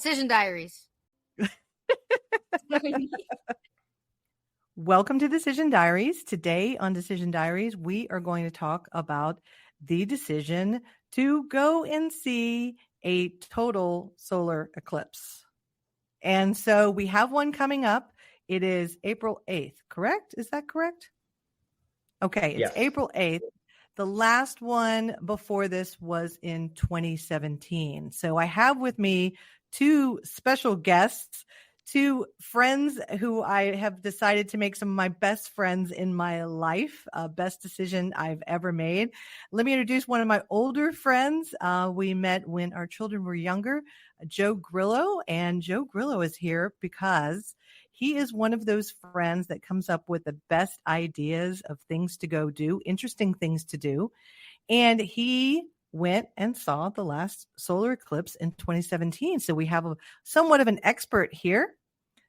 Decision Diaries. Welcome to Decision Diaries. Today on Decision Diaries, we are going to talk about the decision to go and see a total solar eclipse. And so we have one coming up. It is April 8th, correct? Is that correct? Okay, it's Yes. April 8th. The last one before this was in 2017. So I have with me two special guests, two friends who I have decided to make some of my best friends in my life, best decision I've ever made. Let me introduce one of my older friends. We met when our children were younger, Joe Grillo. And Joe Grillo is here because he is one of those friends that comes up with the best ideas of things to go do, interesting things to do. And he went and saw the last solar eclipse in 2017. So we have somewhat of an expert here.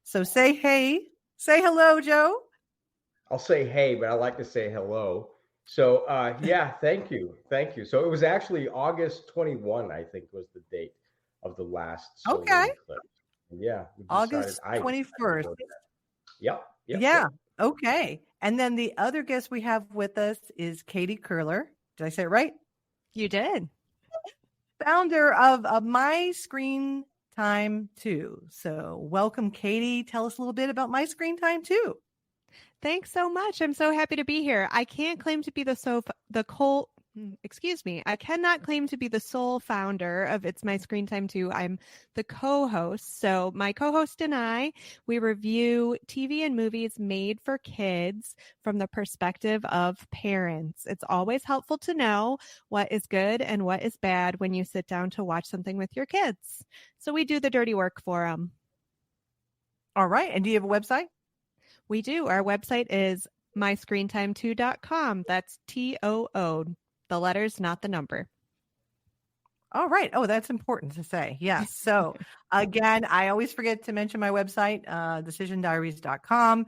So say hey, say hello, Joe. I'll say hey, but I like to say hello. So yeah, thank you. So it was actually August 21, I think was the date of the last solar eclipse. Yeah. August 21st. Yep. Yeah. Okay. And then the other guest we have with us is Katie Curler. Did I say it right? You did. Founder of My Screen Time 2. So welcome, Katie. Tell us a little bit about My Screen Time 2. Thanks so much. I'm so happy to be here. I can't claim to be I cannot claim to be the sole founder of It's My Screen Time 2. I'm the co-host. So my co-host and I, we review TV and movies made for kids from the perspective of parents. It's always helpful to know what is good and what is bad when you sit down to watch something with your kids. So we do the dirty work for them. All right. And do you have a website? We do. Our website is myscreentime2.com. That's TOO. The letters, not the number. All right. Oh, that's important to say. Yes. So again, I always forget to mention my website, decisiondiaries.com.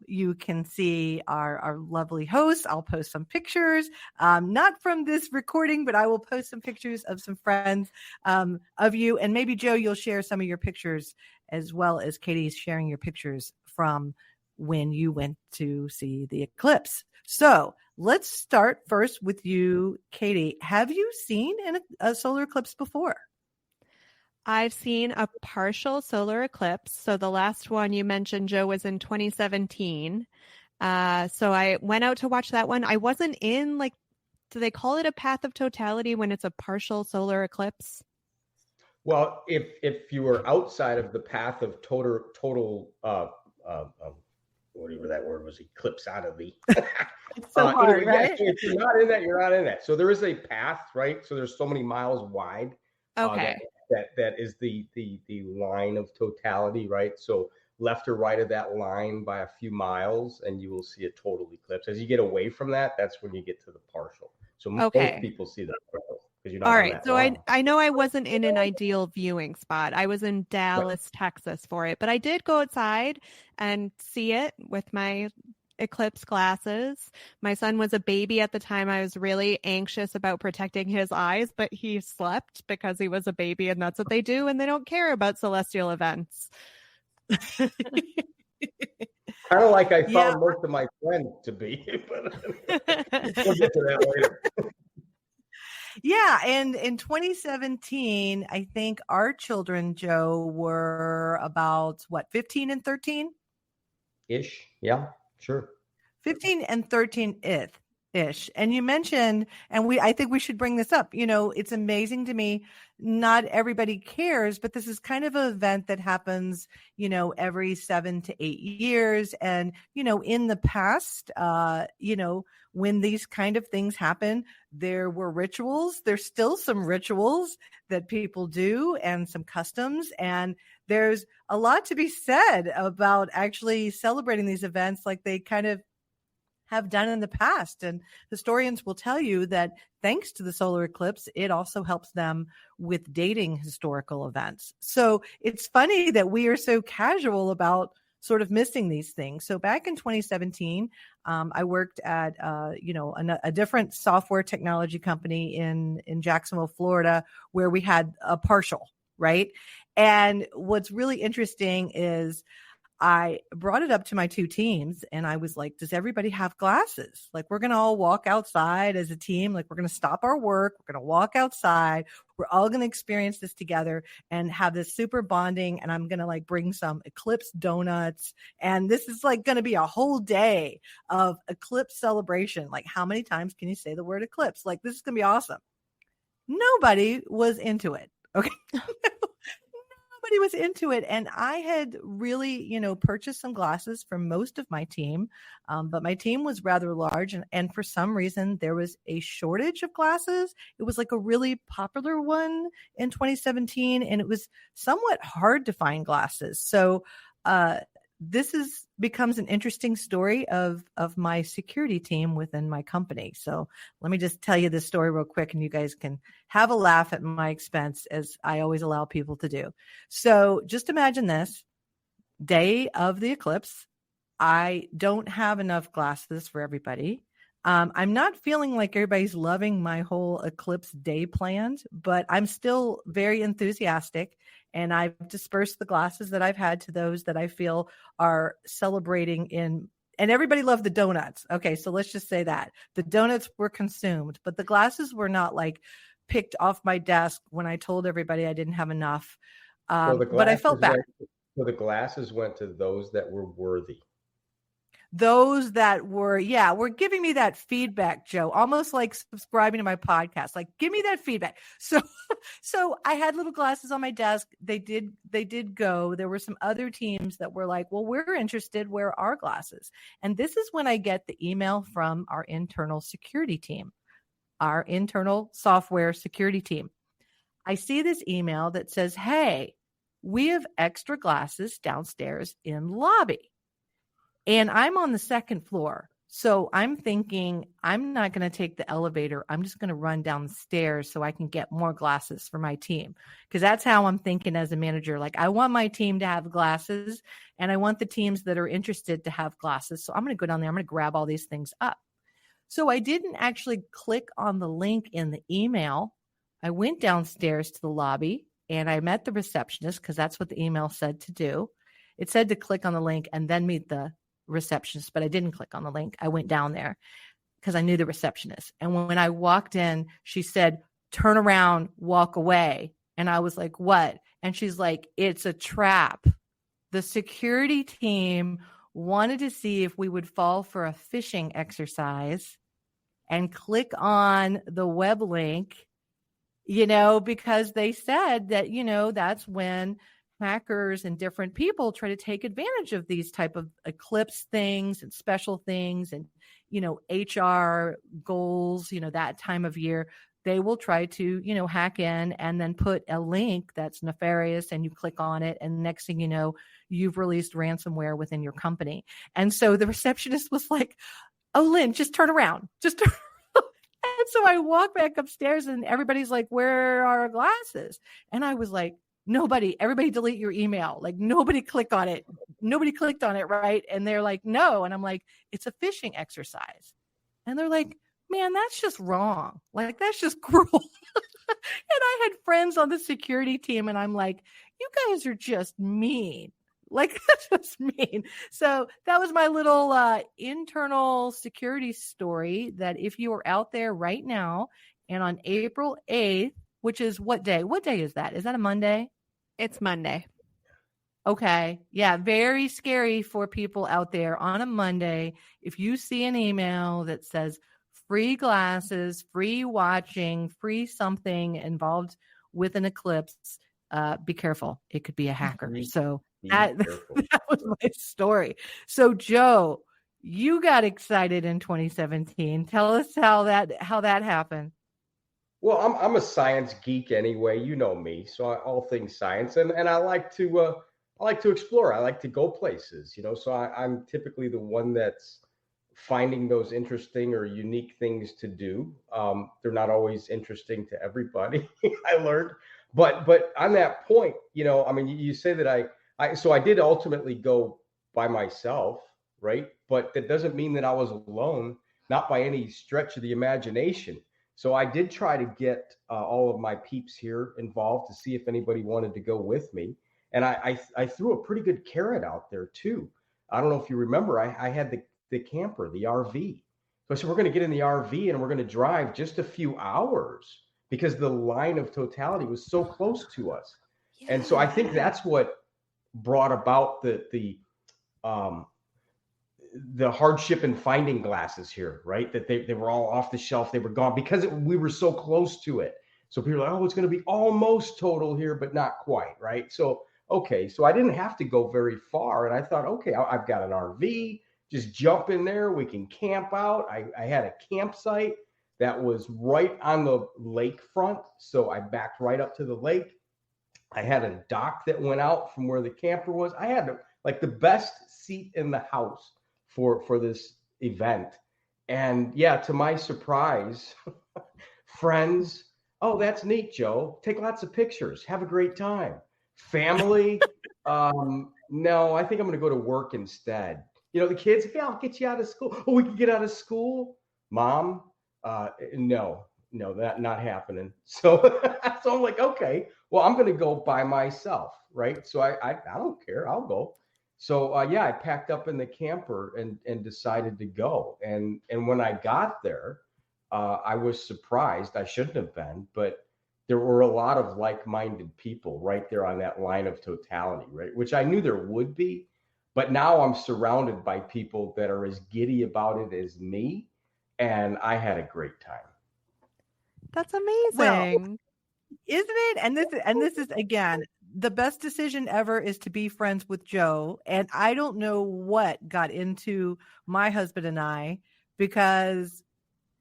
You can see our lovely hosts. I'll post some pictures, not from this recording, but I will post some pictures of some friends of you. And maybe, Joe, you'll share some of your pictures as well as Katie's sharing your pictures from when you went to see the eclipse. So let's start first with you, Katie. Have you seen a solar eclipse before? I've seen a partial solar eclipse. So the last one you mentioned, Joe, was in 2017. So I went out to watch that one. I wasn't in, do they call it a path of totality when it's a partial solar eclipse? Well, if you were outside of the path of total whatever that word was, eclipsodity. It's so hard, right? If you're not in that, you're not in that. So there is a path, right? So there's so many miles wide. Okay. That is the line of totality, right? So left or right of that line by a few miles, and you will see a total eclipse. As you get away from that, that's when you get to the partial. So most people see the partial. All right. So I know I wasn't in an ideal viewing spot. I was in Dallas, Texas for it, but I did go outside and see it with my eclipse glasses. My son was a baby at the time. I was really anxious about protecting his eyes, but he slept because he was a baby, and that's what they do, and they don't care about celestial events. Kind of like I found most of my friends to be, but we'll get to that later. Yeah, and in 2017, I think our children, Joe, were about 15 and 13? Ish, yeah, sure. 15 and 13-ish. And you mentioned, and I think we should bring this up, it's amazing to me, not everybody cares, but this is kind of an event that happens, every 7 to 8 years. And, in the past, when these kind of things happen, there were rituals. There's still some rituals that people do and some customs. And there's a lot to be said about actually celebrating these events like they kind of have done in the past. And historians will tell you that thanks to the solar eclipse, it also helps them with dating historical events. So it's funny that we are so casual about sort of missing these things. So back in 2017, I worked at, a different software technology company in Jacksonville, Florida, where we had a partial. right? And what's really interesting is I brought it up to my two teams and I was like, does everybody have glasses? Like, we're going to all walk outside as a team. Like, we're going to stop our work. We're going to walk outside. We're all going to experience this together and have this super bonding. And I'm going to like bring some Eclipse donuts. And this is like going to be a whole day of Eclipse celebration. Like, how many times can you say the word Eclipse? Like, this is going to be awesome. Nobody was into it. Okay. Nobody was into it. And I had really, purchased some glasses for most of my team. But my team was rather large. And for some reason, there was a shortage of glasses. It was like a really popular one in 2017. And it was somewhat hard to find glasses. So, this becomes an interesting story of my security team within my company. So let me just tell you this story real quick and you guys can have a laugh at my expense, as I always allow people to do. So just imagine this day of the eclipse. I don't have enough glasses for everybody. I'm not feeling like everybody's loving my whole eclipse day planned, but I'm still very enthusiastic. And I've dispersed the glasses that I've had to those that I feel are celebrating and everybody loved the donuts. Okay. So let's just say that the donuts were consumed, but the glasses were not like picked off my desk when I told everybody I didn't have enough. But I felt bad. So the glasses went to those that were worthy. Those that were giving me that feedback, Joe, almost like subscribing to my podcast, like give me that feedback. So I had little glasses on my desk. They did go. There were some other teams that were like, well, we're interested. Where are glasses? And this is when I get the email from our internal security team, our internal software security team. I see this email that says, hey, we have extra glasses downstairs in lobby. And I'm on the second floor. So I'm thinking I'm not going to take the elevator. I'm just going to run down the stairs so I can get more glasses for my team. Because that's how I'm thinking as a manager. Like, I want my team to have glasses and I want the teams that are interested to have glasses. So I'm going to go down there. I'm going to grab all these things up. So I didn't actually click on the link in the email. I went downstairs to the lobby and I met the receptionist because that's what the email said to do. It said to click on the link and then meet the receptionist, but I didn't click on the link. I went down there because I knew the receptionist. And when I walked in, she said, turn around, walk away. And I was like, what? And she's like, it's a trap. The security team wanted to see if we would fall for a phishing exercise and click on the web link, because they said that, that's when hackers and different people try to take advantage of these type of eclipse things and special things and, HR goals, that time of year. They will try to, hack in and then put a link that's nefarious and you click on it. And next thing you know, you've released ransomware within your company. And so the receptionist was like, oh, Lynn, just turn around. Just turn around. And so I walk back upstairs and everybody's like, where are our glasses? And I was like, everybody delete your email. Like nobody clicked on it. Nobody clicked on it. Right. And they're like, no. And I'm like, it's a phishing exercise. And they're like, man, that's just wrong. Like, that's just cruel. And I had friends on the security team and I'm like, you guys are just mean. Like, that's just mean. So that was my little internal security story that if you are out there right now and on April 8th, which is what day? What day is that? Is that a Monday? It's Monday. Okay. Yeah. Very scary for people out there on a Monday. If you see an email that says free glasses, free watching, free something involved with an eclipse, be careful. It could be a hacker. So that was my story. So Joe, you got excited in 2017. Tell us how that happened. Well, I'm a science geek anyway. You know me, so all things science, and I like to explore. I like to go places, So I'm typically the one that's finding those interesting or unique things to do. They're not always interesting to everybody. I learned, but on that point, you say that I did ultimately go by myself, right? But that doesn't mean that I was alone, not by any stretch of the imagination. So I did try to get all of my peeps here involved to see if anybody wanted to go with me. And I threw a pretty good carrot out there too. I don't know if you remember, I had the camper, the RV. So I said, we're going to get in the RV and we're going to drive just a few hours because the line of totality was so close to us. Yeah. And so I think that's what brought about the hardship in finding glasses here, right? That they were all off the shelf, they were gone because we were so close to it. So people are like, oh, it's going to be almost total here, but not quite, right? So, okay, so I didn't have to go very far. And I thought, okay, I've got an RV, just jump in there, we can camp out. I had a campsite that was right on the lakefront. So I backed right up to the lake. I had a dock that went out from where the camper was. I had like the best seat in the house for this event. And yeah, to my surprise, friends, oh, that's neat, Joe. Take lots of pictures. Have a great time. Family, no, I think I'm going to go to work instead. You know, the kids, hey, I'll get you out of school. Oh, we can get out of school? Mom, no, that not happening. So, so I'm like, okay, well, I'm going to go by myself, right? So I don't care. I'll go. So yeah, I packed up in the camper and decided to go. And when I got there, I was surprised. I shouldn't have been, but there were a lot of like-minded people right there on that line of totality, right? Which I knew there would be, but now I'm surrounded by people that are as giddy about it as me, and I had a great time. That's amazing. Well, isn't it? And this is again, the best decision ever is to be friends with Joe. And I don't know what got into my husband and I, because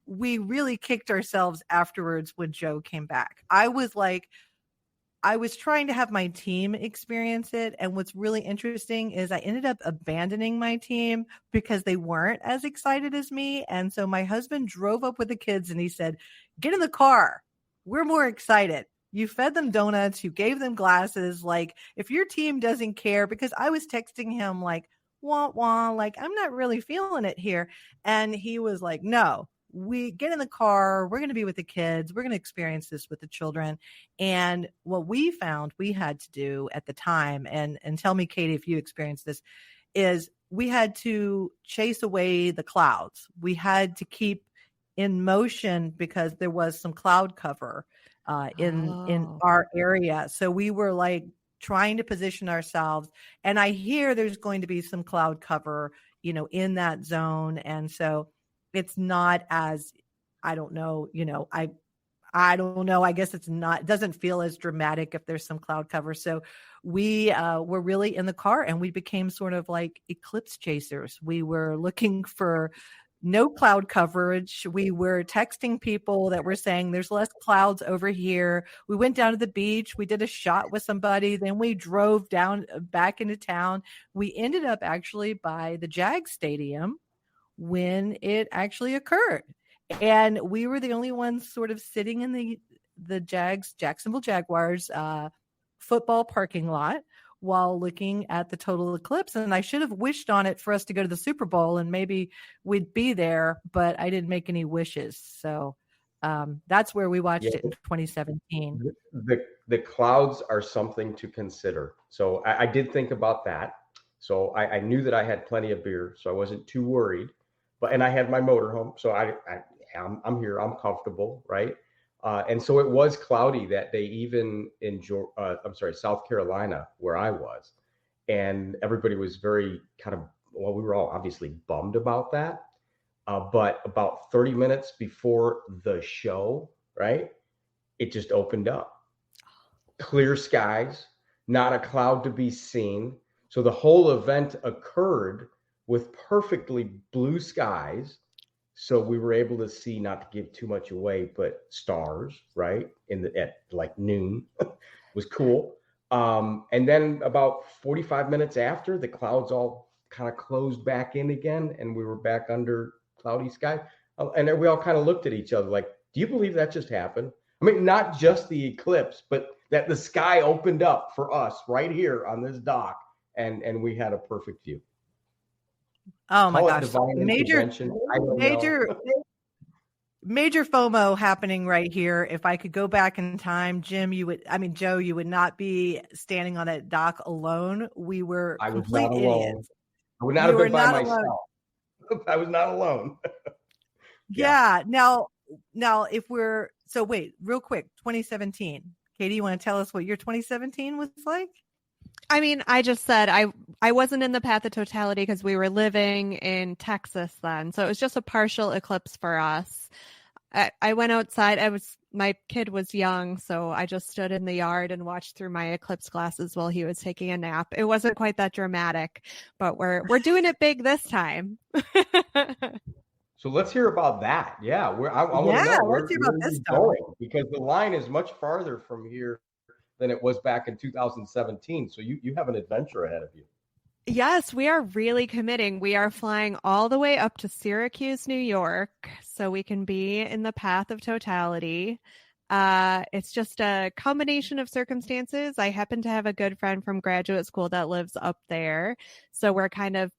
we really kicked ourselves afterwards when Joe came back. I was trying to have my team experience it. And what's really interesting is I ended up abandoning my team because they weren't as excited as me. And so my husband drove up with the kids and he said, get in the car. We're more excited. You fed them donuts. You gave them glasses. Like, if your team doesn't care, because I was texting him like, wah, wah, like, I'm not really feeling it here. And he was like, no, we get in the car. We're going to be with the kids. We're going to experience this with the children. And what we found we had to do at the time, and tell me, Katie, if you experienced this, is we had to chase away the clouds. We had to keep in motion because there was some cloud cover in our area. So we were like trying to position ourselves, and I hear there's going to be some cloud cover, in that zone. And so it's not as, I don't know, I don't know. I guess it doesn't feel as dramatic if there's some cloud cover. So we were really in the car and we became sort of like eclipse chasers. We were looking for no cloud coverage. We were texting people that were saying there's less clouds over here. We went down to the beach. We did a shot with somebody. Then we drove down back into town. We ended up actually by the Jag Stadium when it actually occurred. And we were the only ones sort of sitting in the Jacksonville Jaguars football parking lot while looking at the total eclipse. And I should have wished on it for us to go to the Super Bowl and maybe we'd be there, but I didn't make any wishes. So that's where we watched it in 2017. The clouds are something to consider. So I did think about that. So I knew that I had plenty of beer, so I wasn't too worried. And I had my motorhome, so I'm here, I'm comfortable, right? And so it was cloudy that day, even in South Carolina, where I was. And everybody was very we were all obviously bummed about that. But about 30 minutes before the show, right, it just opened up. Clear skies, not a cloud to be seen. So the whole event occurred with perfectly blue skies. So we were able to see, not to give too much away, but stars, right? At like noon. Was cool. And then about 45 minutes after, the clouds all kind of closed back in again, and we were back under cloudy sky. And then we all kind of looked at each other like, do you believe that just happened? I mean, not just the eclipse, but that the sky opened up for us right here on this dock, and we had a perfect view. major FOMO happening right here. If I could go back in time, Joe, you would not be standing on that dock alone. We were I was complete not alone. idiots. I would not You have were been by not myself. alone. I was not alone. Yeah. Now, wait, real quick, 2017. Katie, you want to tell us what your 2017 was like? I mean, I just said I wasn't in the path of totality because we were living in Texas then. So it was just a partial eclipse for us. I went outside. My kid was young, so I just stood in the yard and watched through my eclipse glasses while he was taking a nap. It wasn't quite that dramatic, but we're doing it big this time. So let's hear about that. Yeah, I want to know let's hear about where this you're going, because the line is much farther from here than it was back in 2017. So you have an adventure ahead of you. Yes, we are really committing. We are flying all the way up to Syracuse, New York, so we can be in the path of totality. It's just a combination of circumstances. I happen to have a good friend from graduate school that lives up there, so we're kind of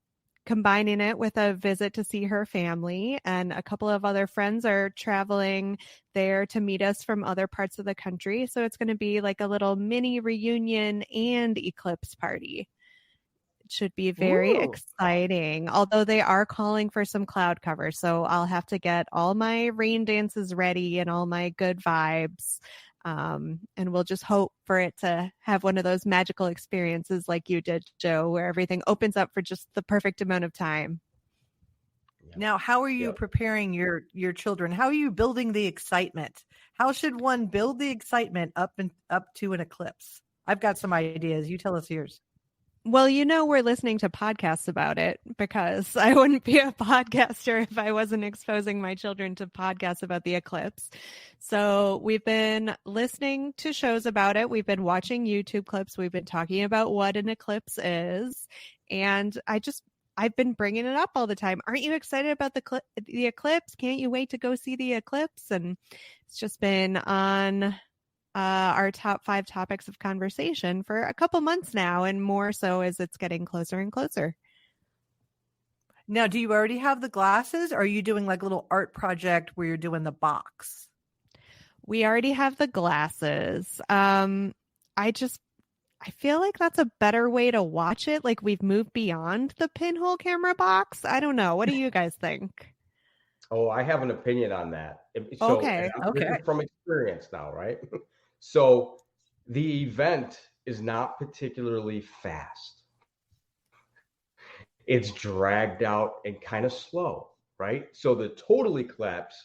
combining it with a visit to see her family, and a couple of other friends are traveling there to meet us from other parts of the country. So it's going to be like a little mini reunion and eclipse party. Should be very exciting, although they are calling for some cloud cover. So I'll have to get all my rain dances ready and all my good vibes. And we'll just hope for it to have one of those magical experiences like you did, Joe, where everything opens up for just the perfect amount of time. Now, how are you preparing your children? How are you building the excitement? How should one build the excitement up to an eclipse? I've got some ideas. You tell us yours. Well, we're listening to podcasts about it, because I wouldn't be a podcaster if I wasn't exposing my children to podcasts about the eclipse. So we've been listening to shows about it. We've been watching YouTube clips. We've been talking about what an eclipse is. And I've been bringing it up all the time. Aren't you excited about the eclipse? Can't you wait to go see the eclipse? And it's just been on our top 5 topics of conversation for a couple months now, and more so as it's getting closer and closer. Now, do you already have the glasses? Or are you doing like a little art project where you're doing the box? We already have the glasses. I feel like that's a better way to watch it. Like, we've moved beyond the pinhole camera box. I don't know. What do you guys think? Oh, I have an opinion on that. Okay. From experience now, right? So the event is not particularly fast. It's dragged out and kind of slow, right? So the total eclipse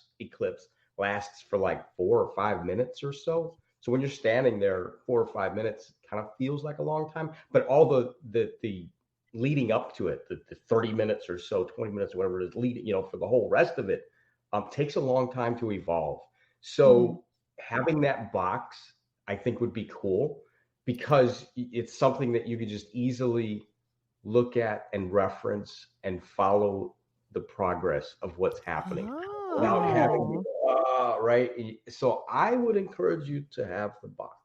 lasts for like 4 or 5 minutes or so. So when you're standing there 4 or 5 minutes, it kind of feels like a long time. But all the leading up to it, the 30 minutes or so, 20 minutes, whatever it is, for the whole rest of it, takes a long time to evolve. So having that box, I think, would be cool, because it's something that you could just easily look at and reference and follow the progress of what's happening without having right. So I would encourage you to have the box.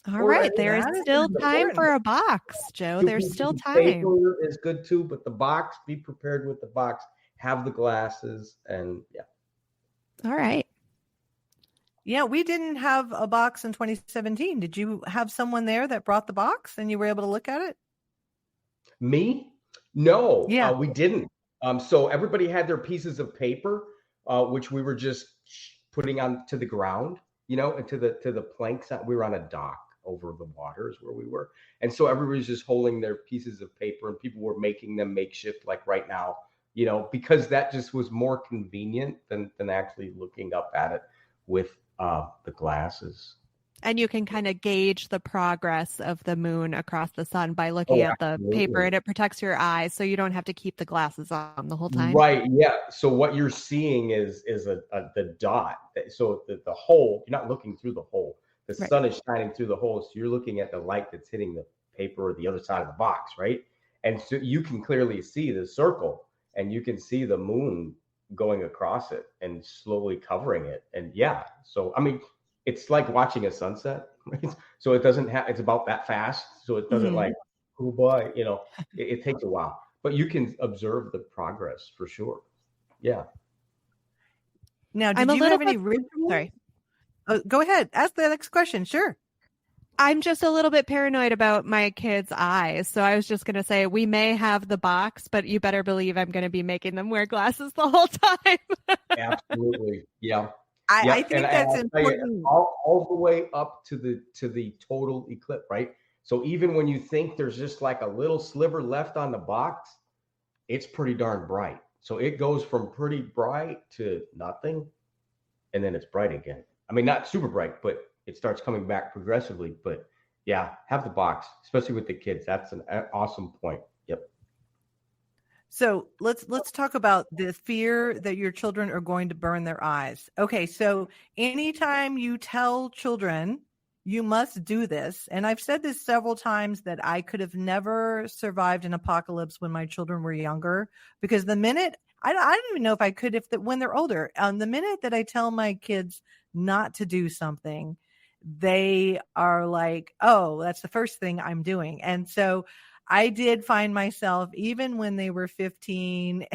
All right. There is still time for a box, Joe. There's still time. Paper is good too, but the box, be prepared with the box, have the glasses, and yeah. All right. Yeah, we didn't have a box in 2017. Did you have someone there that brought the box and you were able to look at it? Me? No, Yeah. We didn't. So everybody had their pieces of paper, which we were just putting on to the ground, and to the planks. We were on a dock over the waters where we were. And so everybody's just holding their pieces of paper, and people were making them makeshift, like right now, because that just was more convenient than actually looking up at it with the glasses. And you can kind of gauge the progress of the moon across the sun by looking at the paper, and it protects your eyes, so you don't have to keep the glasses on the whole time. Right. Yeah. So what you're seeing is the dot. So the hole, you're not looking through the hole. The sun is shining through the hole. So you're looking at the light that's hitting the paper or the other side of the box. Right. And so you can clearly see the circle, and you can see the moon going across it and slowly covering it. And yeah, so I mean, it's like watching a sunset, right? So it doesn't have, it's about that fast. So it doesn't like, oh boy, it takes a while, but you can observe the progress for sure. Yeah. Now, I'm did a you little have any bit, rituals? sorry. Go ahead. Ask the next question. Sure. I'm just a little bit paranoid about my kids' eyes. So I was just going to say, we may have the box, but you better believe I'm going to be making them wear glasses the whole time. Absolutely. Yeah. I Yep. And think that's I'll tell you, important. all the way up to the total eclipse, right? So even when you think there's just like a little sliver left on the box, it's pretty darn bright. So it goes from pretty bright to nothing, and then it's bright again. I mean, not super bright, but it starts coming back progressively. But yeah, have the box, especially with the kids. That's an awesome point. Yep. So let's talk about the fear that your children are going to burn their eyes. Okay, so anytime you tell children you must do this, and I've said this several times that I could have never survived an apocalypse when my children were younger, because the minute I don't even know if I could when they're older. The minute that I tell my kids not to do something, they are like, "Oh, that's the first thing I'm doing," and so I did find myself, even when they were 15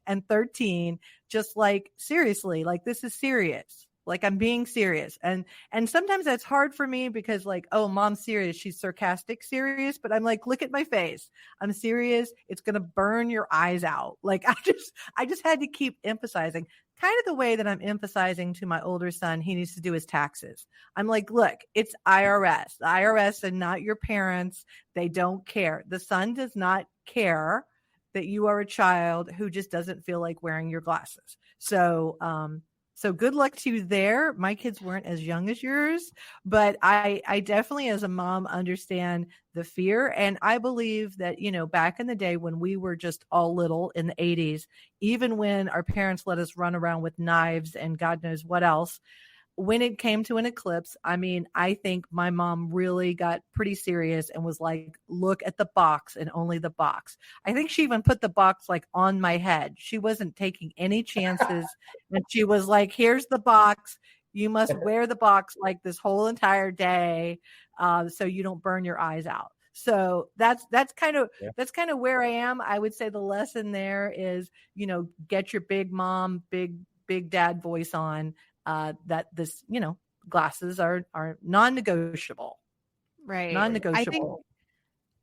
and 13, just like, seriously, like, this is serious. Like, I'm being serious. And sometimes that's hard for me because, like, oh, mom's serious. She's sarcastic serious. But I'm like, look at my face. I'm serious. It's going to burn your eyes out. Like, I just had to keep emphasizing, kind of the way that I'm emphasizing to my older son, he needs to do his taxes. I'm like, look, it's IRS. The IRS and not your parents. They don't care. The son does not care that you are a child who just doesn't feel like wearing your glasses. So good luck to you there. My kids weren't as young as yours, but I definitely, as a mom, understand the fear. And I believe that, back in the day when we were just all little in the 80s, even when our parents let us run around with knives and God knows what else, when it came to an eclipse, I mean, I think my mom really got pretty serious and was like, look at the box and only the box. I think she even put the box like on my head. She wasn't taking any chances. And she was like, here's the box. You must wear the box like this whole entire day, so you don't burn your eyes out. So that's kind of where I am. I would say the lesson there is, get your big mom, big dad voice on. That this, glasses are non-negotiable. Right. Non-negotiable.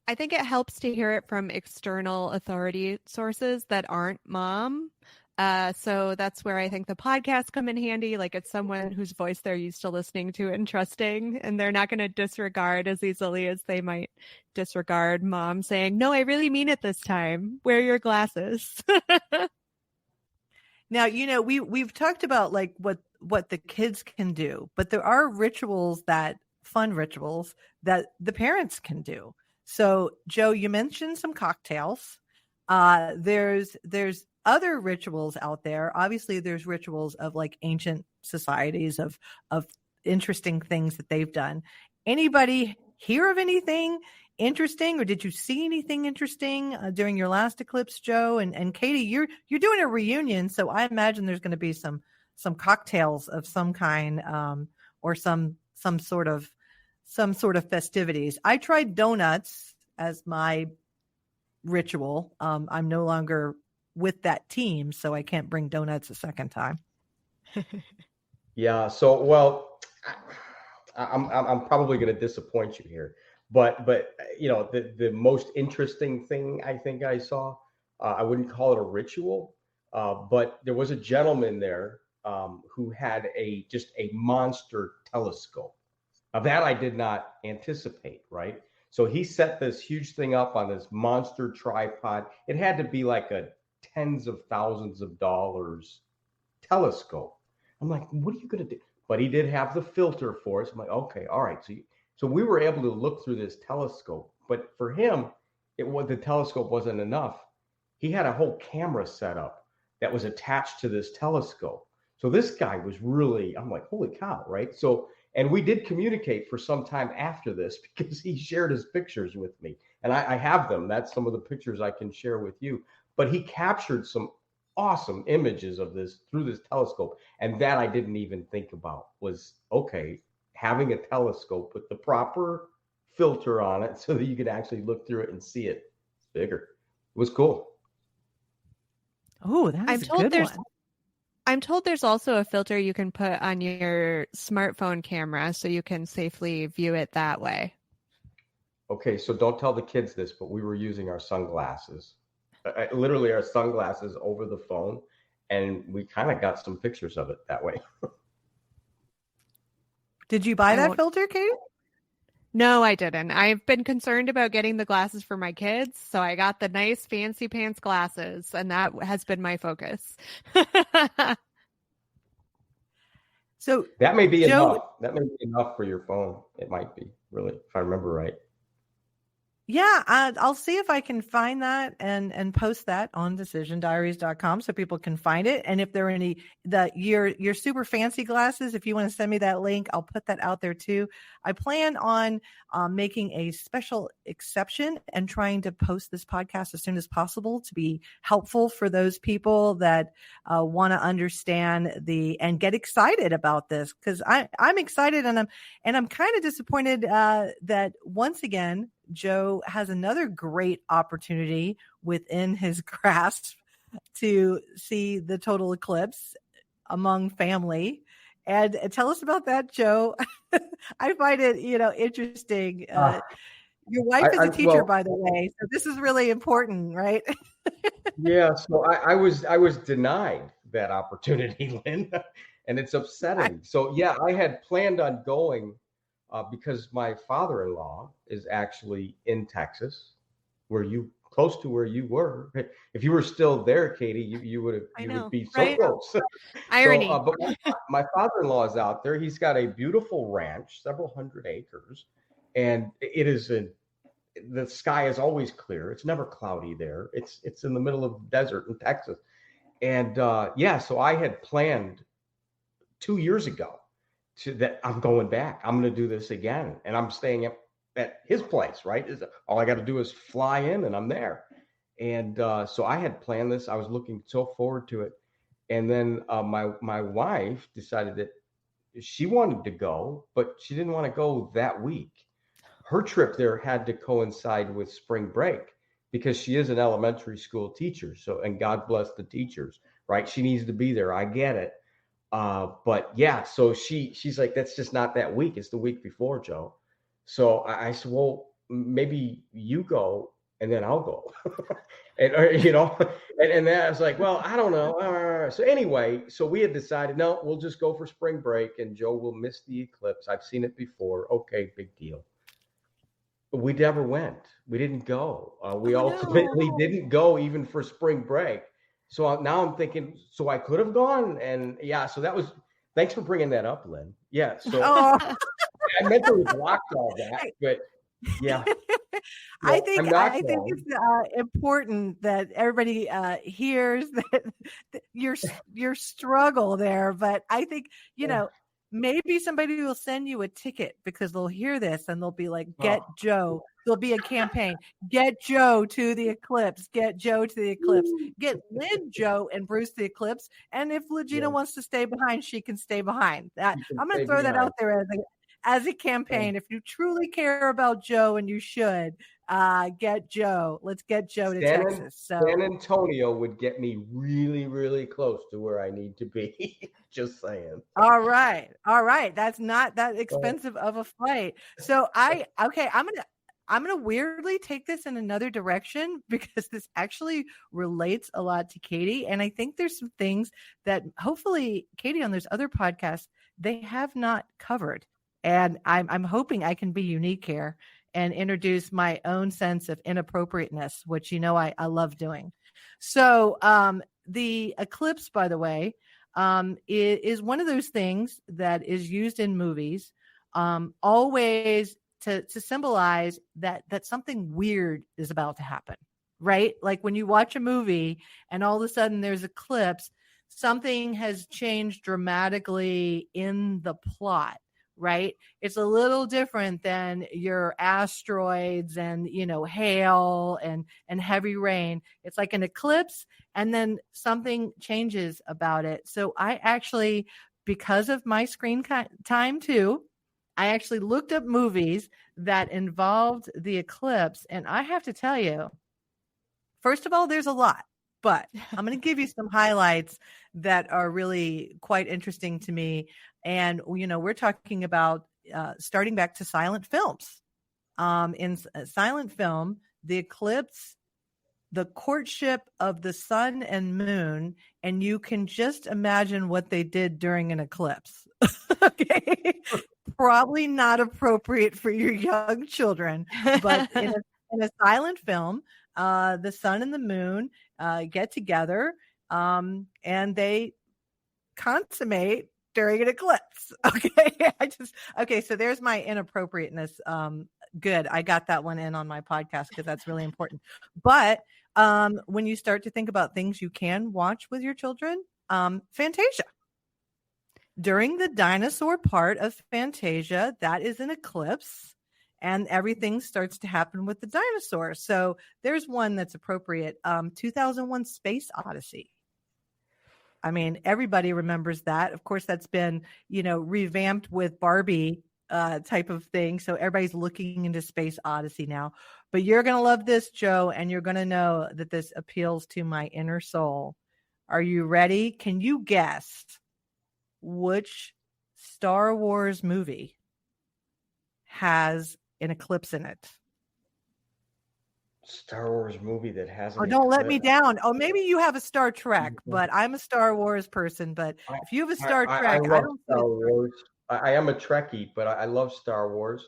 I think it helps to hear it from external authority sources that aren't mom. So that's where I think the podcasts come in handy. Like, it's someone whose voice they're used to listening to and trusting, and they're not going to disregard as easily as they might disregard mom saying, no, I really mean it this time. Wear your glasses. Now, we've talked about like what the kids can do, but there are fun rituals that the parents can do. So, Joe, you mentioned some cocktails. There's other rituals out there. Obviously, there's rituals of like ancient societies of interesting things that they've done. Anybody hear of anything interesting, or did you see anything interesting during your last eclipse, Joe? And Katie, you're doing a reunion, so I imagine there's going to be some cocktails of some kind, or some sort of festivities. I tried donuts as my ritual. I'm no longer with that team, so I can't bring donuts a second time. Yeah. So, well, I'm probably going to disappoint you here, but the most interesting thing I think I saw, I wouldn't call it a ritual, but there was a gentleman there who had just a monster telescope. Now that I did not anticipate, right? So he set this huge thing up on this monster tripod. It had to be like a tens of thousands of dollars telescope. I'm like, what are you going to do? But he did have the filter for us. I'm like, okay, all right. So we were able to look through this telescope. But for him, the telescope wasn't enough. He had a whole camera set up that was attached to this telescope. So this guy was really, I'm like, holy cow, right? So, and we did communicate for some time after this because he shared his pictures with me. And I have them. That's some of the pictures I can share with you. But he captured some awesome images of this through this telescope. And that I didn't even think about was, okay, having a telescope with the proper filter on it so that you could actually look through it and see it bigger. It was cool. Oh, that's a good one. I'm told there's also a filter you can put on your smartphone camera so you can safely view it that way. Okay, so don't tell the kids this, but we were using our sunglasses, literally our sunglasses over the phone, and we kind of got some pictures of it that way. Did you buy I that won't- filter, Katie? No, I didn't. I've been concerned about getting the glasses for my kids, so I got the nice fancy pants glasses, and that has been my focus. So That may be Joe, enough. That may be enough for your phone. It might be, really, if I remember right. yeah, I'll see if I can find that and post that on decisiondiaries.com so people can find it. And if there are any your super fancy glasses, if you want to send me that link, I'll put that out there too. I plan on making a special exception and trying to post this podcast as soon as possible to be helpful for those people that want to understand and get excited about this, because I'm excited and I'm kind of disappointed that once again Joe has another great opportunity within his grasp to see the total eclipse among family. And tell us about that, Joe. I find it, interesting. Your wife is a teacher, by the way, so this is really important, right? Yeah, so I was denied that opportunity, Lynn, and it's upsetting. So yeah, I had planned on going because my father-in-law is actually in Texas, close to where you were. If you were still there, Katie, you would be so right? close. Irony. So, but my father-in-law is out there. He's got a beautiful ranch, several hundred acres, and the sky is always clear. It's never cloudy there. It's in the middle of the desert in Texas. And so I had planned 2 years ago that I'm going back. I'm going to do this again. And I'm staying at his place, right? All I got to do is fly in and I'm there. And so I had planned this. I was looking so forward to it. And then my wife decided that she wanted to go, but she didn't want to go that week. Her trip there had to coincide with spring break because she is an elementary school teacher. So, and God bless the teachers, right? She needs to be there. I get it. But yeah, so she's like, that's just not that week. It's the week before, Joe. So I said, well, maybe you go and then I'll go. and then I was like, well, I don't know. So anyway, so we had decided, no, we'll just go for spring break and Joe will miss the eclipse. I've seen it before. Okay, big deal. We never went. We didn't go. We ultimately didn't go even for spring break. So now I'm thinking, so I could have gone. And yeah, so that was, thanks for bringing that up, Lynn. Yeah. So I mentally blocked all that, but yeah. I think it's important that everybody hears that your struggle there. But I think, maybe somebody will send you a ticket because they'll hear this and they'll be like, get Joe. There'll be a campaign. Get Joe to the eclipse. Get Joe to the eclipse. Get Lynn, Joe, and Bruce to the eclipse. And if Legina wants to stay behind, she can stay behind. I'm going to throw that out there as a campaign. If you truly care about Joe, and you should, get Joe. Let's get Joe to Texas. So San Antonio would get me really, really close to where I need to be. Just saying. All right. That's not that expensive of a flight. So I'm gonna weirdly take this in another direction because this actually relates a lot to Katie, and I think there's some things that hopefully Katie on those other podcasts they have not covered. And I'm hoping I can be unique here and introduce my own sense of inappropriateness, which I love doing. So the eclipse, by the way, is one of those things that is used in movies always to symbolize that something weird is about to happen, right? Like when you watch a movie and all of a sudden there's eclipse, something has changed dramatically in the plot. Right? It's a little different than your asteroids and, hail and heavy rain. It's like an eclipse and then something changes about it. So I actually, because of my screen time too, I actually looked up movies that involved the eclipse. And I have to tell you, first of all, there's a lot. but I'm going to give you some highlights that are really quite interesting to me. And, we're talking about starting back to silent films. In silent film, the eclipse, the courtship of the sun and moon, and you can just imagine what they did during an eclipse. Okay. Probably not appropriate for your young children, but in a silent film, the sun and the moon get together and they consummate during an eclipse. Okay. So there's my inappropriateness. Good. I got that one in on my podcast because that's really important. But when you start to think about things you can watch with your children, Fantasia. During the dinosaur part of Fantasia, that is an eclipse and everything starts to happen with the dinosaurs. So there's one that's appropriate. 2001 Space Odyssey. I mean, everybody remembers that. Of course, that's been, revamped with Barbie type of thing. So everybody's looking into Space Odyssey now. But you're going to love this, Joe, and you're going to know that this appeals to my inner soul. Are you ready? Can you guess which Star Wars movie has an eclipse in it? Star Wars movie that has Oh, don't let me down. Oh, maybe you have a Star Trek, but I'm a Star Wars person. But if you have a Star Trek, I I love don't Star Wars. I am a Trekkie, but I love Star Wars.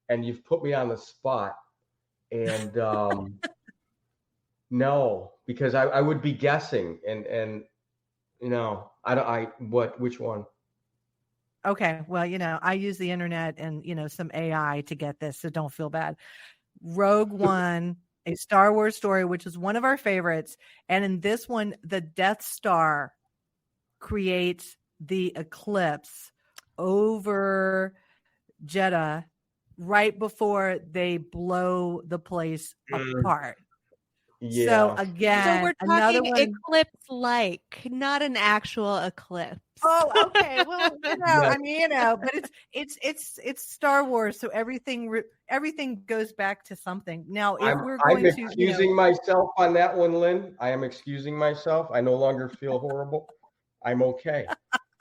And you've put me on the spot. And no, because I would be guessing. And which one? Okay. Well, I use the internet and, some AI to get this, so don't feel bad. Rogue One, a Star Wars story, which is one of our favorites. And in this one, the Death Star creates the eclipse over Jeddah right before they blow the place apart. Yeah. So again, so we're another talking one. eclipse-like, not an actual eclipse. Oh, okay. Well, Yes. I mean, but it's Star Wars, so everything goes back to something. Now, if we're going I'm excusing myself on that one, Lynn. I am excusing myself. I no longer feel horrible. I'm okay.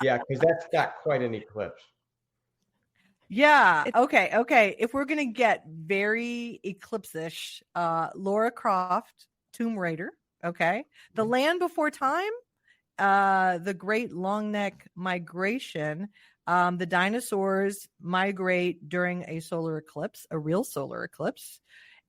Yeah, because that's not quite an eclipse. Yeah. Okay. If we're gonna get very eclipse-ish, Laura Croft, Tomb Raider. Okay. The Land Before Time, the Great Long Neck Migration. The dinosaurs migrate during a solar eclipse, a real solar eclipse.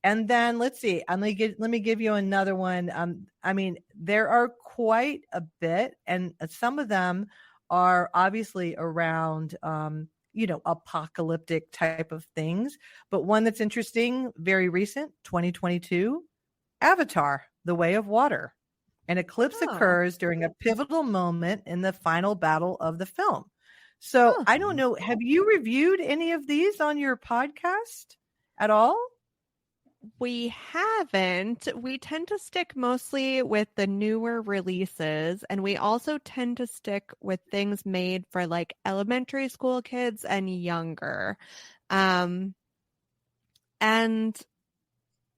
And then let's see. Let me give you another one. I mean, there are quite a bit, and some of them are obviously around apocalyptic type of things. But one that's interesting, very recent, 2022, Avatar, The Way of Water. An eclipse occurs during a pivotal moment in the final battle of the film. So I don't know. Have you reviewed any of these on your podcast at all? We haven't. We tend to stick mostly with the newer releases, and we also tend to stick with things made for like elementary school kids and younger. And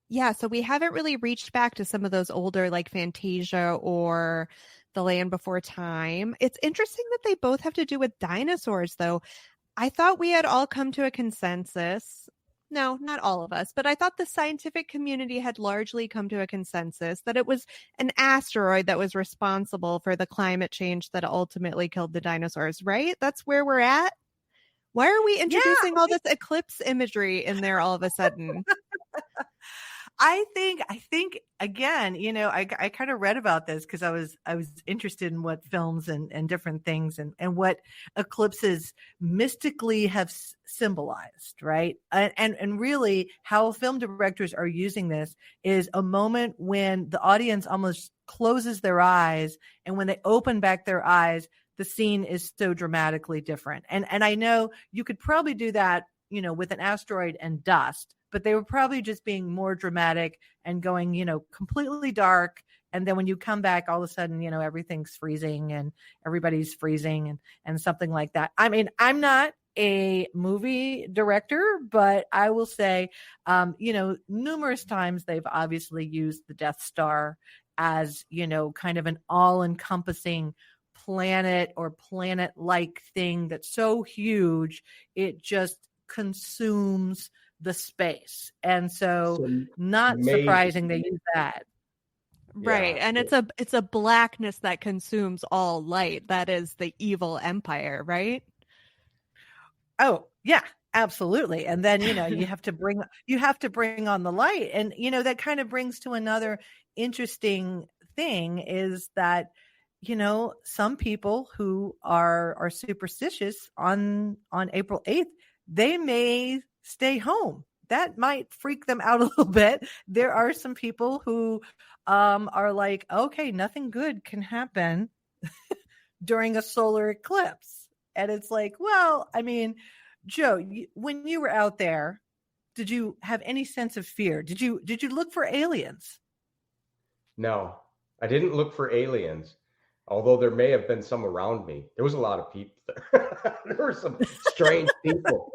yeah, so we haven't really reached back to some of those older like Fantasia or The Land Before Time. It's interesting that they both have to do with dinosaurs, though. I thought we had all come to a consensus. No, not all of us, but I thought the scientific community had largely come to a consensus that it was an asteroid that was responsible for the climate change that ultimately killed the dinosaurs, right? That's where we're at. Why are we introducing all this eclipse imagery in there all of a sudden? I think again, I kind of read about this because I was interested in what films and different things and what eclipses mystically have symbolized, right? And really how film directors are using this is a moment when the audience almost closes their eyes, and when they open back their eyes, the scene is so dramatically different. And I know you could probably do that, with an asteroid and dust, but they were probably just being more dramatic and going, completely dark. And then when you come back, all of a sudden, everything's freezing and everybody's freezing and something like that. I mean, I'm not a movie director, but I will say, numerous times they've obviously used the Death Star as, kind of an all-encompassing planet or planet-like thing that's so huge, it just consumes the space. And so Some not amazing. surprising they use that. Right. Yeah. And it's a blackness that consumes all light. That is the evil empire, right? Oh, yeah, absolutely. And then, you have to bring on the light. And, that kind of brings to another interesting thing is that, some people who are superstitious on April 8th, they may stay home. That might freak them out a little bit. There are some people who are like, okay, nothing good can happen during a solar eclipse. And it's like, well, I mean, Joe, when you were out there, did you have any sense of fear? Did you look for aliens? No, I didn't look for aliens, although there may have been some around me. There was a lot of people there. There were some strange people.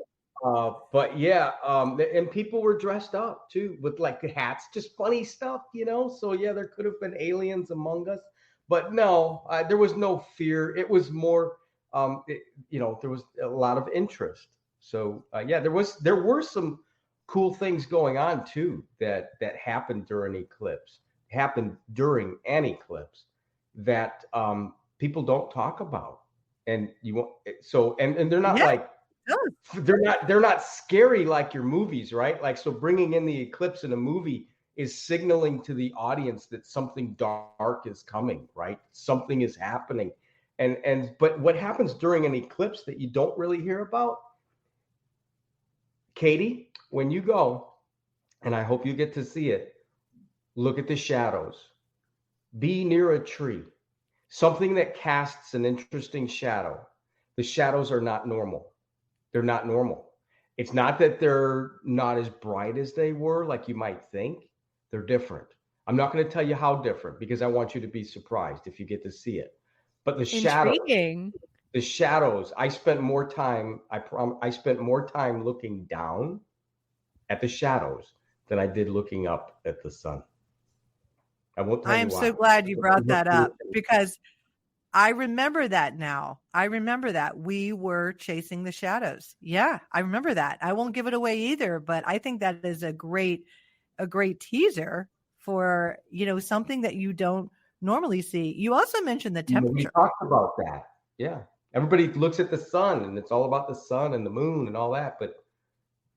But yeah, and people were dressed up too with like hats, just funny stuff, So yeah, there could have been aliens among us, but no, there was no fear. It was more, there was a lot of interest. So yeah, there were some cool things going on too that happened during an eclipse that people don't talk about, and you won't. So and they're not like they're not scary like your movies, right? Like, so bringing in the eclipse in a movie is signaling to the audience that something dark is coming, right? Something is happening. But what happens during an eclipse that you don't really hear about, Katie, when you go, and I hope you get to see it, look at the shadows. Be near a tree, something that casts an interesting shadow. The shadows are not normal. They're not normal. It's not that they're not as bright as they were, like you might think. They're different. I'm not going to tell you how different because I want you to be surprised if you get to see it. But the shadows, I spent more time looking down at the shadows than I did looking up at the sun. I won't tell you why. I am so glad you brought that up because I remember that now. I remember that we were chasing the shadows. Yeah, I remember that. I won't give it away either, but I think that is a great teaser for, something that you don't normally see. You also mentioned the temperature. We talked about that. Yeah. Everybody looks at the sun and it's all about the sun and the moon and all that, but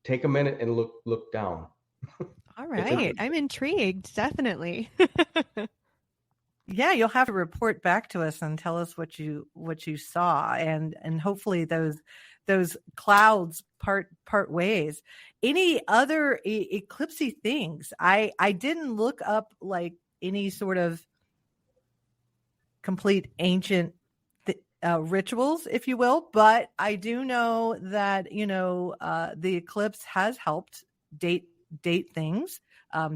take a minute and look down. All right. I'm intrigued, definitely. Yeah, you'll have to report back to us and tell us what you saw, and hopefully those clouds part ways. Any other eclipsey things? I didn't look up like any sort of complete ancient rituals, if you will, but I do know that the eclipse has helped date things.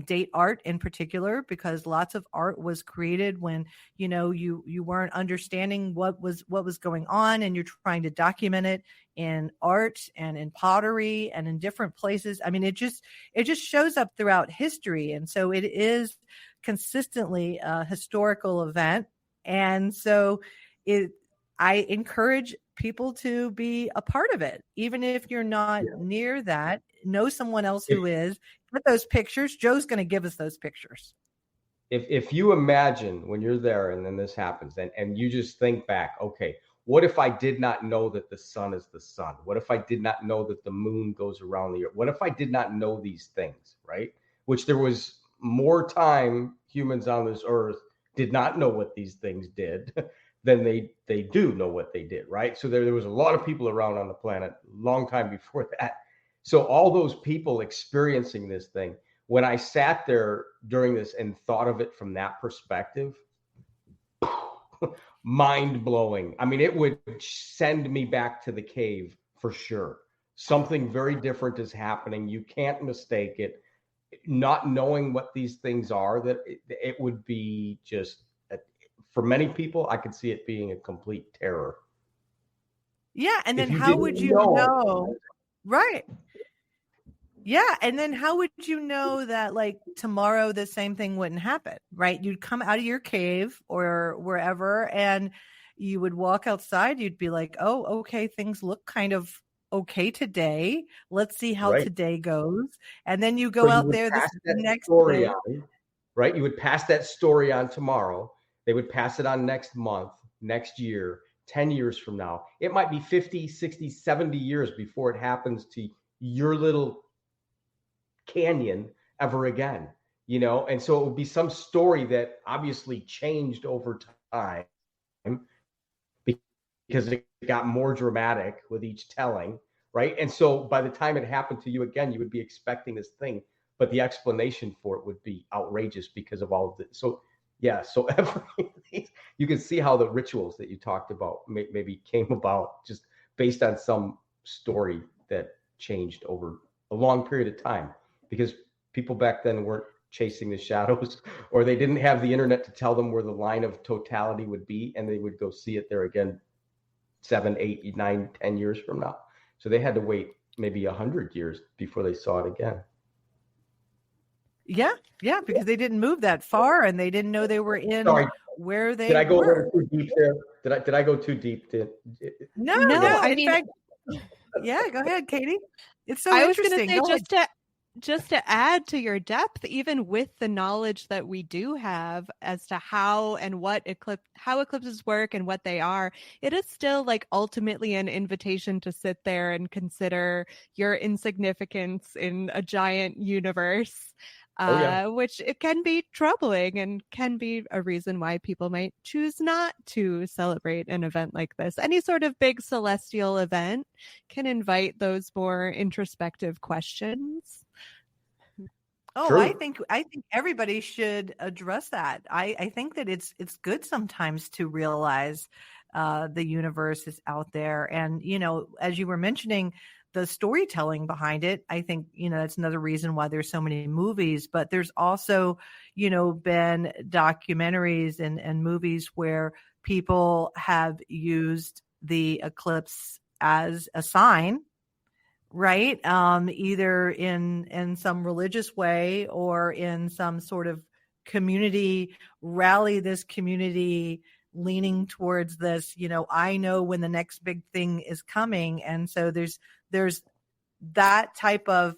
Date art in particular, because lots of art was created when you weren't understanding what was going on, and you're trying to document it in art and in pottery and in different places. I mean, it just shows up throughout history, and so it is consistently a historical event. And so I encourage people to be a part of it, even if you're not near that. Know someone else who is. Get those pictures. Joe's going to give us those pictures. If you imagine when you're there and then this happens, and you just think back, okay, what if I did not know that the sun is the sun? What if I did not know that the moon goes around the earth? What if I did not know these things, right? Which there was more time humans on this earth did not know what these things did than they do know what they did, right? So there was a lot of people around on the planet a long time before that. So all those people experiencing this thing, when I sat there during this and thought of it from that perspective, mind blowing. I mean, it would send me back to the cave for sure. Something very different is happening. You can't mistake it. Not knowing what these things are, that it would be just, for many people, I could see it being a complete terror. Yeah. And then how would you know? Right. Yeah. And then how would you know that like tomorrow the same thing wouldn't happen, right? You'd come out of your cave or wherever and you would walk outside. You'd be like, oh, okay, things look kind of okay today. Let's see how Right. today goes. And then you So go you out would there pass the that next story day. on, right? You would pass that story on tomorrow. They would pass it on next month, next year, 10 years from now. It might be 50, 60, 70 years before it happens to your little canyon ever again, And so it would be some story that obviously changed over time because it got more dramatic with each telling, right? And so by the time it happened to you again, you would be expecting this thing, but the explanation for it would be outrageous because of all of this. So yeah, so you can see how the rituals that you talked about maybe came about just based on some story that changed over a long period of time, because people back then weren't chasing the shadows, or they didn't have the internet to tell them where the line of totality would be, and they would go see it there again 7, 8, 9, 10 years from now. So they had to wait maybe 100 years before they saw it again. Yeah, yeah, because they didn't move that far and they didn't know they were in Sorry, where they did I go a were. little too deep there? Did I go too deep? No, I in mean, fact, yeah, go ahead, Katie. It's so I was going to interesting. say, just to add to your depth, even with the knowledge that we do have as to how and how eclipses work and what they are, it is still like ultimately an invitation to sit there and consider your insignificance in a giant universe. Oh, yeah. Which it can be troubling and can be a reason why people might choose not to celebrate an event like this. Any sort of big celestial event can invite those more introspective questions. Oh, True. I think everybody should address that. I think that it's good sometimes to realize the universe is out there. And, as you were mentioning, the storytelling behind it, I think, that's another reason why there's so many movies. But there's also, been documentaries and movies where people have used the eclipse as a sign, right? Either in some religious way or in some sort of community rally, this community leaning towards this, I know when the next big thing is coming. And so there's that type of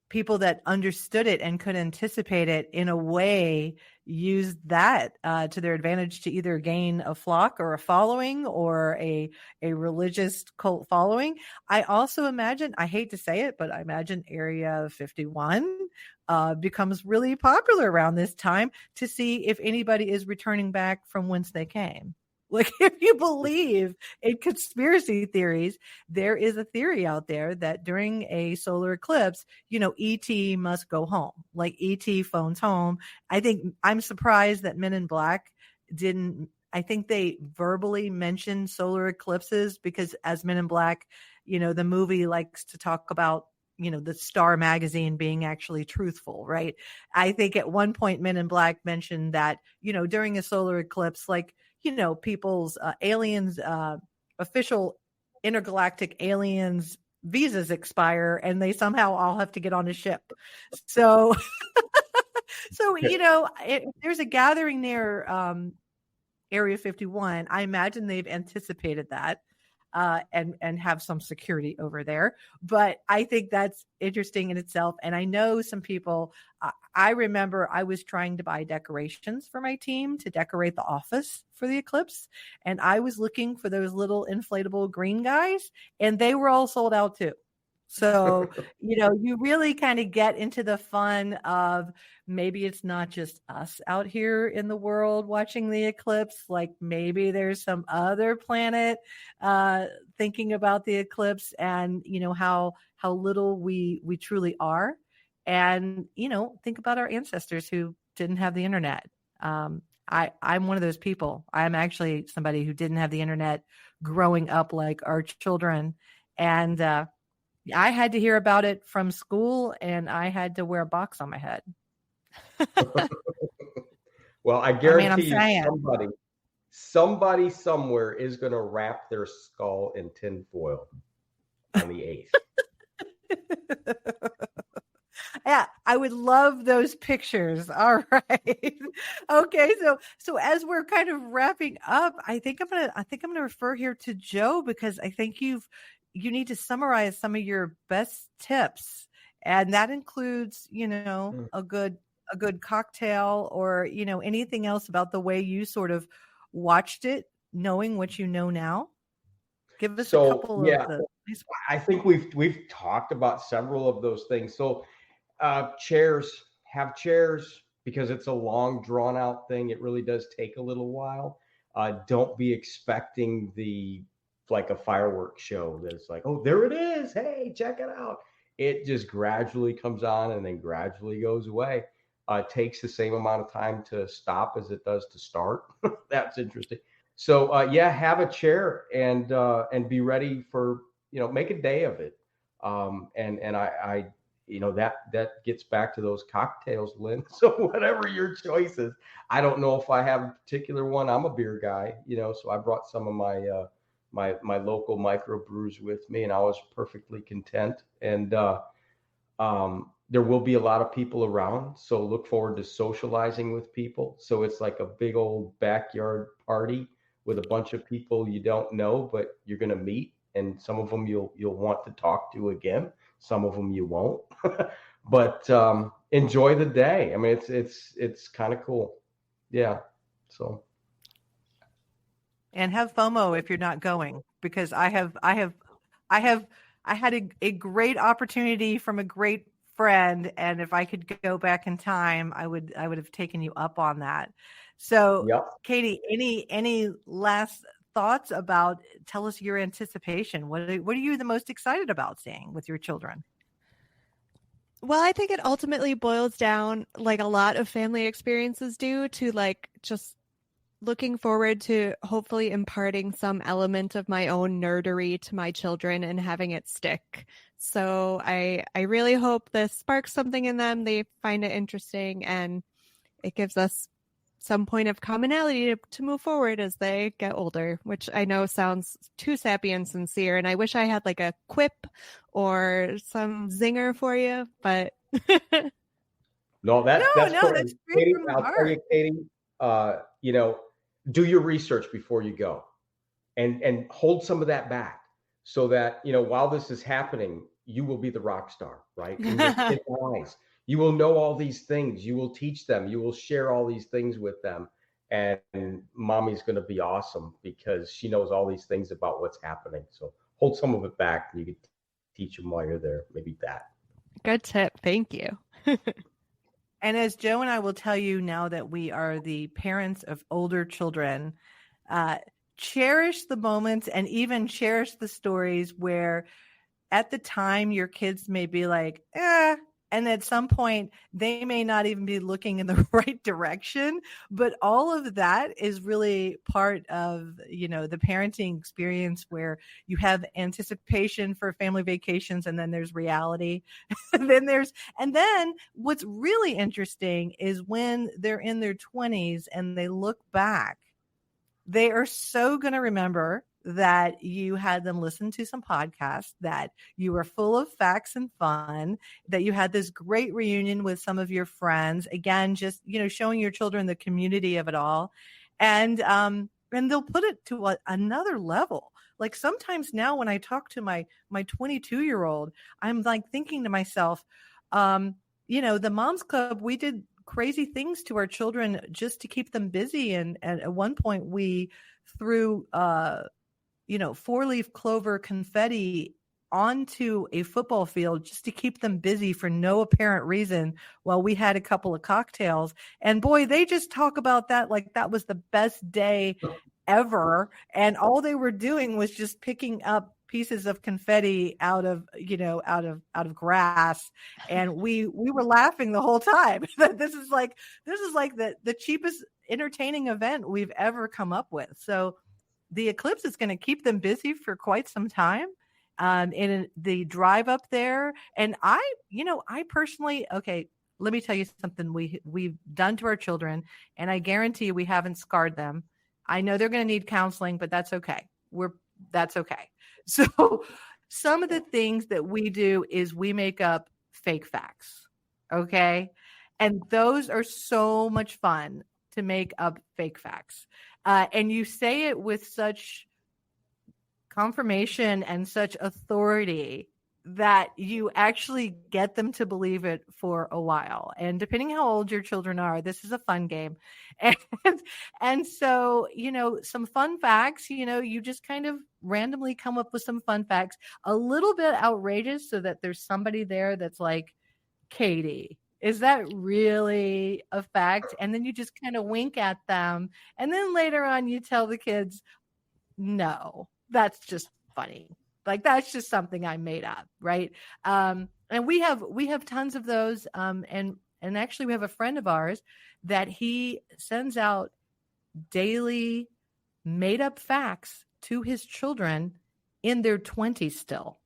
people that understood it and could anticipate it in a way used that to their advantage to either gain a flock or a following or a religious cult following. I also imagine, I hate to say it, but I imagine Area 51 becomes really popular around this time to see if anybody is returning back from whence they came. Like, if you believe in conspiracy theories, there is a theory out there that during a solar eclipse, ET must go home. Like, ET phones home. I'm surprised that Men in Black didn't. I think they verbally mentioned solar eclipses because, as Men in Black, the movie likes to talk about, the Star magazine being actually truthful, right? I think at one point Men in Black mentioned that, during a solar eclipse, like, people's aliens, official intergalactic aliens visas expire and they somehow all have to get on a ship. So, if there's a gathering near Area 51, I imagine they've anticipated that. And have some security over there. But I think that's interesting in itself. And I know some people, I remember I was trying to buy decorations for my team to decorate the office for the eclipse. And I was looking for those little inflatable green guys, and they were all sold out too. So, you really kind of get into the fun of maybe it's not just us out here in the world watching the eclipse. Like, maybe there's some other planet thinking about the eclipse and, how little we truly are. And, think about our ancestors who didn't have the internet. I'm one of those people. I'm actually somebody who didn't have the internet growing up like our children. And, I had to hear about it from school, and I had to wear a box on my head. Well, I guarantee you, somebody somewhere is going to wrap their skull in tinfoil on the 8th. Yeah, I would love those pictures. All right. Okay, so as we're kind of wrapping up, I think I'm gonna refer here to Joe because I think you need to summarize some of your best tips. And that includes, Mm. a good cocktail or, anything else about the way you sort of watched it, knowing what you know now. Give us a So couple of yeah, the I think we've talked about several of those things. So chairs, have chairs because it's a long drawn out thing. It really does take a little while. Don't be expecting like a fireworks show that's like, oh, there it is. Hey, check it out. It just gradually comes on and then gradually goes away. It takes the same amount of time to stop as it does to start. That's interesting. So yeah, have a chair and be ready for, make a day of it. And I that gets back to those cocktails, Lynn. So whatever your choice is, I don't know if I have a particular one. I'm a beer guy, so I brought some of my local microbrewers with me, and I was perfectly content. And there will be a lot of people around, so look forward to socializing with people. So it's like a big old backyard party with a bunch of people you don't know, but you're going to meet, and some of them you'll want to talk to again. Some of them you won't, but enjoy the day. I mean, it's kind of cool. Yeah. So. and have FOMO if you're not going, because I had a great opportunity from a great friend, and if I could go back in time, I would have taken you up on that. So, Yep. Katie, any last thoughts about? Tell us your anticipation. What are you the most excited about seeing with your children? Well, I think it ultimately boils down, like a lot of family experiences do, to like just looking forward to hopefully imparting some element of my own nerdery to my children and having it stick. So I really hope this sparks something in them. They find it interesting and it gives us some point of commonality to move forward as they get older, which I know sounds too sappy and sincere. And I wish I had like a quip or some zinger for you, but No, that's No, perfect. that's straight Katie, from the I'll tell heart. you, Katie, do your research before you go, and hold some of that back so that, while this is happening, you will be the rock star, right? In your kids' eyes. You will know all these things. You will teach them. You will share all these things with them. And mommy's going to be awesome because she knows all these things about what's happening. So hold some of it back. And you can teach them while you're there. Maybe that. good tip. Thank you. And as Joe and I will tell you now that we are the parents of older children, uh, cherish the moments and even cherish the stories where at the time your kids may be like, and at some point they may not even be looking in the right direction. But all of that is really part of, the parenting experience where you have anticipation for family vacations and then there's reality. And then what's really interesting is when they're in their 20s and they look back, they are so going to remember that you had them listen to some podcasts, that you were full of facts and fun, that you had this great reunion with some of your friends. Again, just, showing your children the community of it all. And they'll put it to another level. Like sometimes now when I talk to my 22-year-old, I'm like thinking to myself, the Moms Club, we did crazy things to our children just to keep them busy. And at one point we threw, 4-leaf clover confetti onto a football field just to keep them busy for no apparent reason while we had a couple of cocktails. And boy, they just talk about that like that was the best day ever. And all they were doing was just picking up pieces of confetti out of grass, and we were laughing the whole time. this is like the cheapest entertaining event we've ever come up with. So the Eclipse is going to keep them busy for quite some time. In the drive up there, and I personally, okay, let me tell you something we've done to our children, and I guarantee we haven't scarred them. I know they're going to need counseling, but that's okay. That's okay. So some of the things that we do is we make up fake facts. Okay. And those are so much fun to make up fake facts. And you say it with such confirmation and such authority that you actually get them to believe it for a while. And depending how old your children are, this is a fun game. And and so, some fun facts, you just kind of randomly come up with some fun facts, a little bit outrageous so that there's somebody there that's like, Katie, is that really a fact? And then you just kind of wink at them. And then later on you tell the kids, no, that's just funny. Like that's just something I made up, right? And we have tons of those. And actually we have a friend of ours that he sends out daily made up facts to his children in their 20s still.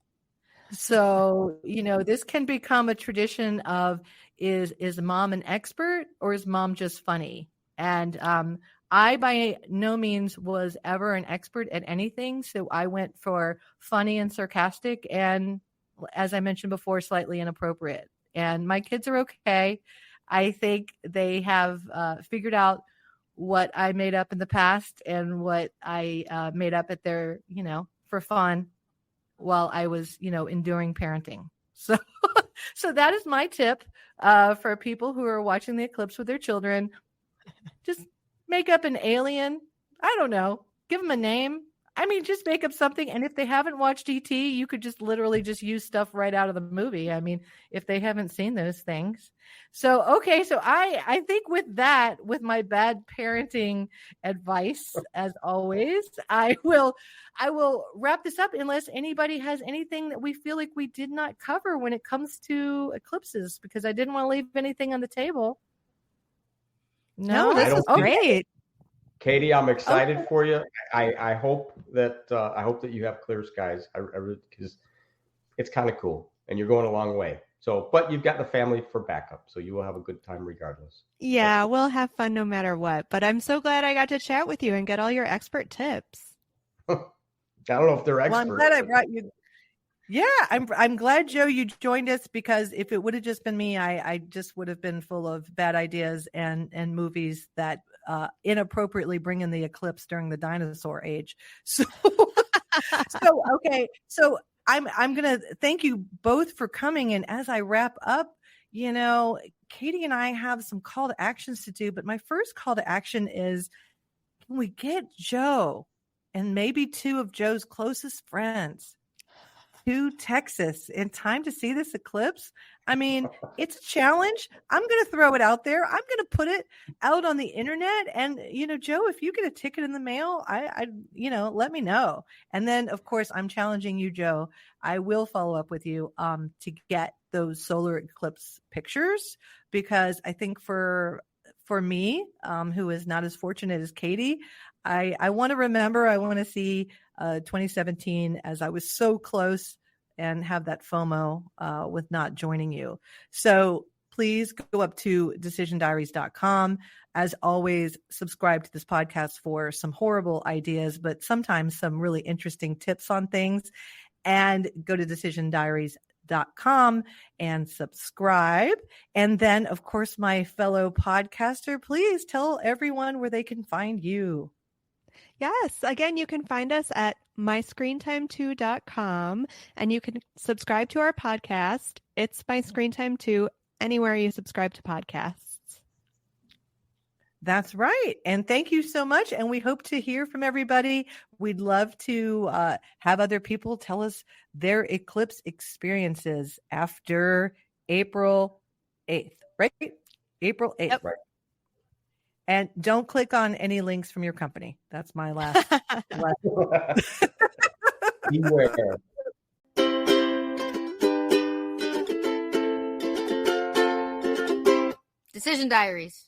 So, this can become a tradition of is mom an expert or is mom just funny? And I by no means was ever an expert at anything. So I went for funny and sarcastic and, as I mentioned before, slightly inappropriate. And my kids are okay. I think they have figured out what I made up in the past and what I made up at their, for fun while I was, enduring parenting. So, so that is my tip for people who are watching the eclipse with their children. Just make up an alien. I don't know. Give them a name. I mean, just make up something. And if they haven't watched E.T., you could just literally just use stuff right out of the movie. I mean, if they haven't seen those things. So, okay. So I think with that, with my bad parenting advice, as always, I will wrap this up unless anybody has anything that we feel like we did not cover when it comes to eclipses, because I didn't want to leave anything on the table. No, this is great. Katie, I'm excited for you. I hope that you have clear skies. I really, because it's kind of cool and you're going a long way. So, but you've got the family for backup, so you will have a good time regardless. Yeah, we'll have fun no matter what. But I'm so glad I got to chat with you and get all your expert tips. I don't know if they're experts. Well, I'm glad I brought you. Yeah, I'm glad, Joe, you joined us, because if it would have just been me, I just would have been full of bad ideas and movies that inappropriately bring in the eclipse during the dinosaur age. So, okay. So I'm going to thank you both for coming. And as I wrap up, Katie and I have some call to actions to do, but my first call to action is, can we get Joe and maybe two of Joe's closest friends to Texas in time to see this eclipse? I mean, it's a challenge. I'm going to throw it out there. I'm going to put it out on the internet. And, Joe, if you get a ticket in the mail, I let me know. And then, of course, I'm challenging you, Joe. I will follow up with you to get those solar eclipse pictures, because I think for me, who is not as fortunate as Katie, I want to remember, I want to see 2017 as I was so close and have that FOMO with not joining you. So please go up to decisiondiaries.com. As always, subscribe to this podcast for some horrible ideas, but sometimes some really interesting tips on things. And go to decisiondiaries.com and subscribe. And then, of course, my fellow podcaster, please tell everyone where they can find you. Yes. Again, you can find us at myscreentime2.com, and you can subscribe to our podcast. It's My Screen Time 2, anywhere you subscribe to podcasts. That's right. And thank you so much. And we hope to hear from everybody. We'd love to have other people tell us their eclipse experiences after April 8th, right? April 8th. Yep. Right. And don't click on any links from your company. That's my last. Beware. Decision Diaries.